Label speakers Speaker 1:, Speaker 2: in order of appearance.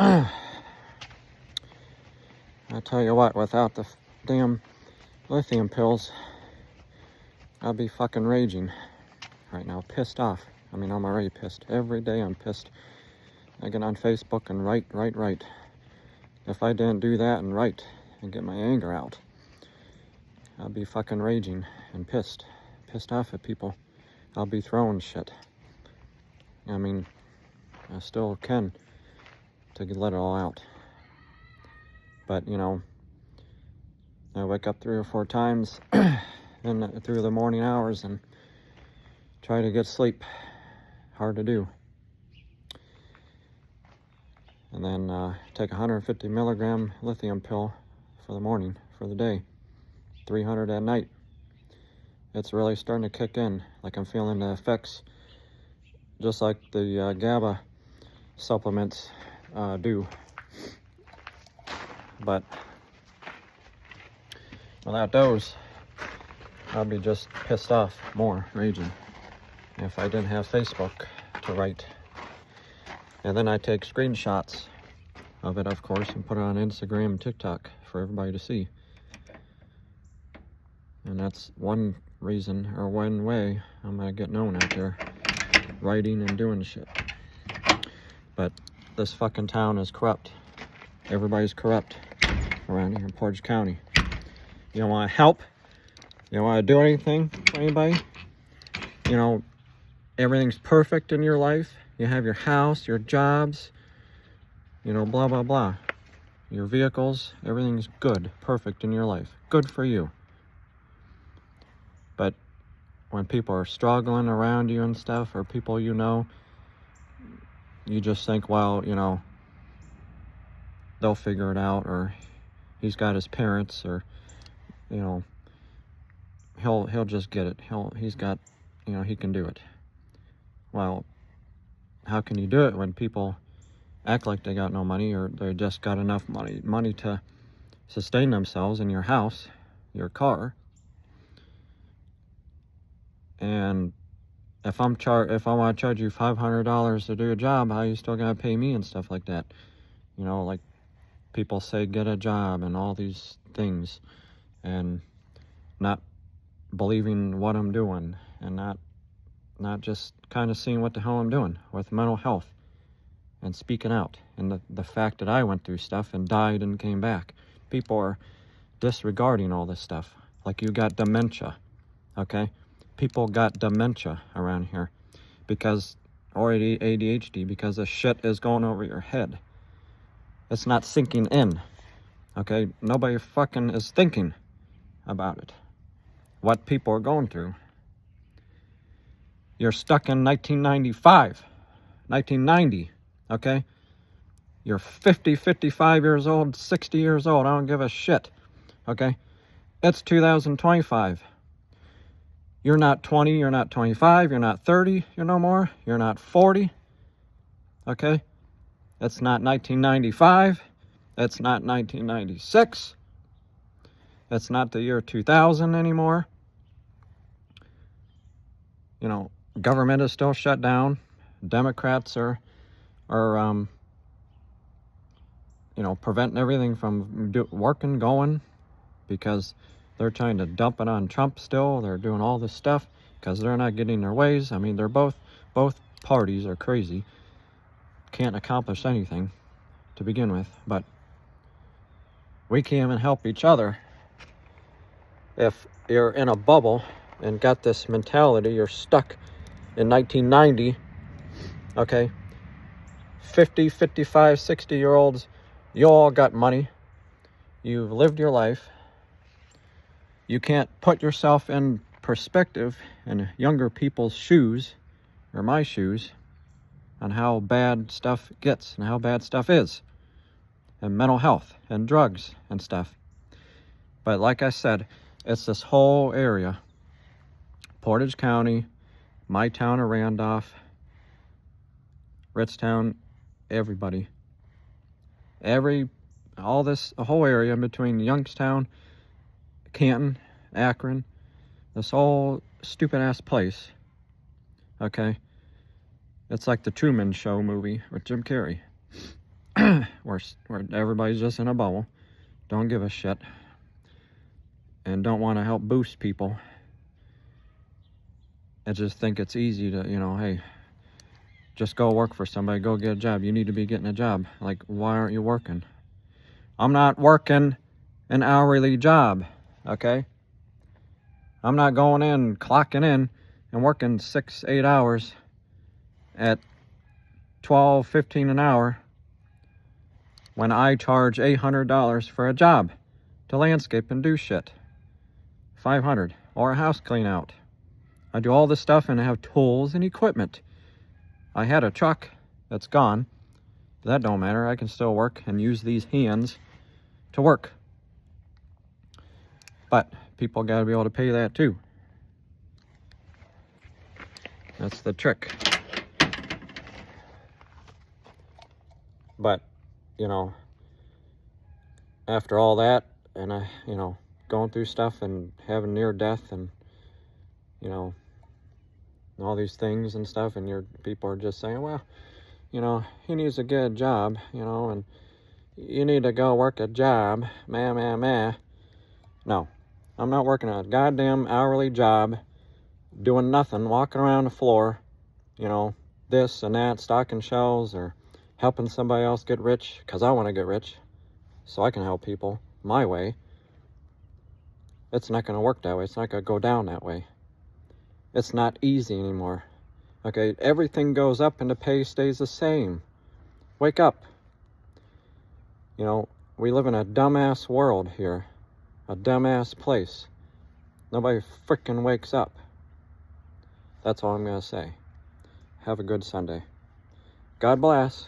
Speaker 1: I tell you what, without the damn lithium pills, I'd be fucking raging right now, pissed off. I mean, I'm already pissed. Every day I'm pissed. I get on Facebook and write. If I didn't do that and write and get my anger out, I'd be fucking raging and pissed off at people. I'll be throwing shit. I mean, I still can to let it all out. But, you know, I wake up 3 or 4 times through the morning hours and try to get sleep. Hard to do. And then take a 150 milligram lithium pill for the morning, for the day. 300 at night. It's really starting to kick in. Like I'm feeling the effects just like the GABA supplements do. But without those, I'd be just pissed off, more raging, if I didn't have Facebook to write. And then I take screenshots of it, of course, and put it on Instagram and TikTok for everybody to see. And that's one reason, or one way, I'm gonna get known out there, writing and doing shit. But this fucking town is corrupt. Everybody's corrupt around here in Portage County. You don't want to help. You don't want to do anything for anybody. You know, everything's perfect in your life. You have your house, your jobs, you know, blah, blah, blah. Your vehicles, everything's good, perfect in your life. Good for you. But when people are struggling around you and stuff, or people you know, you just think, well, you know, they'll figure it out, or he's got his parents, or, you know, he'll just get it. He's got, you know, he can do it. Well, how can you do it when people act like they got no money, or they just got enough money to sustain themselves in your house, your car? And if I want to charge you $500 to do a job, how you still gotta pay me and stuff like that? You know, like people say, get a job and all these things, and not believing what I'm doing, and not just kind of seeing what the hell I'm doing with mental health and speaking out, and the fact that I went through stuff and died and came back. People are disregarding all this stuff like you got dementia, okay? People got dementia around here because, or ADHD, because the shit is going over your head. It's not sinking in, okay? Nobody fucking is thinking about it, what people are going through. You're stuck in 1995, 1990, okay? You're 50, 55 years old, 60 years old, I don't give a shit, okay? It's 2025. You're not 20, you're not 25, you're not 30, you're no more, you're not 40, okay? It's not 1995, it's not 1996, it's not the year 2000 anymore. You know, government is still shut down. Democrats are you know, preventing everything from working, going, because they're trying to dump it on Trump still. They're doing all this stuff because they're not getting their ways. I mean, they're both parties are crazy. Can't accomplish anything to begin with. But we can't even help each other if you're in a bubble and got this mentality. You're stuck in 1990, okay? 50, 55, 60-year-olds, you all got money. You've lived your life. You can't put yourself in perspective in younger people's shoes, or my shoes, on how bad stuff gets and how bad stuff is, and mental health and drugs and stuff. But like I said, it's this whole area, Portage County, my town of Randolph, Ritztown, everybody. All this, the whole area in between Youngstown, Canton, Akron, this whole stupid ass place, okay? It's like the Truman Show movie with Jim Carrey. where everybody's just in a bubble, don't give a shit, and don't want to help boost people. I just think it's easy to, you know, hey, just go work for somebody, go get a job. You need to be getting a job. Like, why aren't you working? I'm not working an hourly job, okay? I'm not going in, clocking in, and working 6-8 hours at $12-15 an hour when I charge $800 for a job to landscape and do shit. $500, or a house clean out. I do all this stuff and I have tools and equipment. I had a truck that's gone. That don't matter. I can still work and use these hands to work. But people got to be able to pay that too. That's the trick. But, you know, after all that, and I, you know, going through stuff and having near death and, you know, all these things and stuff, and people are just saying, well, you know, he needs to get a job, you know, and you need to go work a job, meh. No, I'm not working a goddamn hourly job, doing nothing, walking around the floor, you know, this and that, stocking shelves, or helping somebody else get rich, because I want to get rich, so I can help people my way. It's not going to work that way. It's not going to go down that way. It's not easy anymore. Okay, everything goes up and the pay stays the same. Wake up. You know, we live in a dumbass world here. A dumbass place. Nobody frickin' wakes up. That's all I'm going to say. Have a good Sunday. God bless.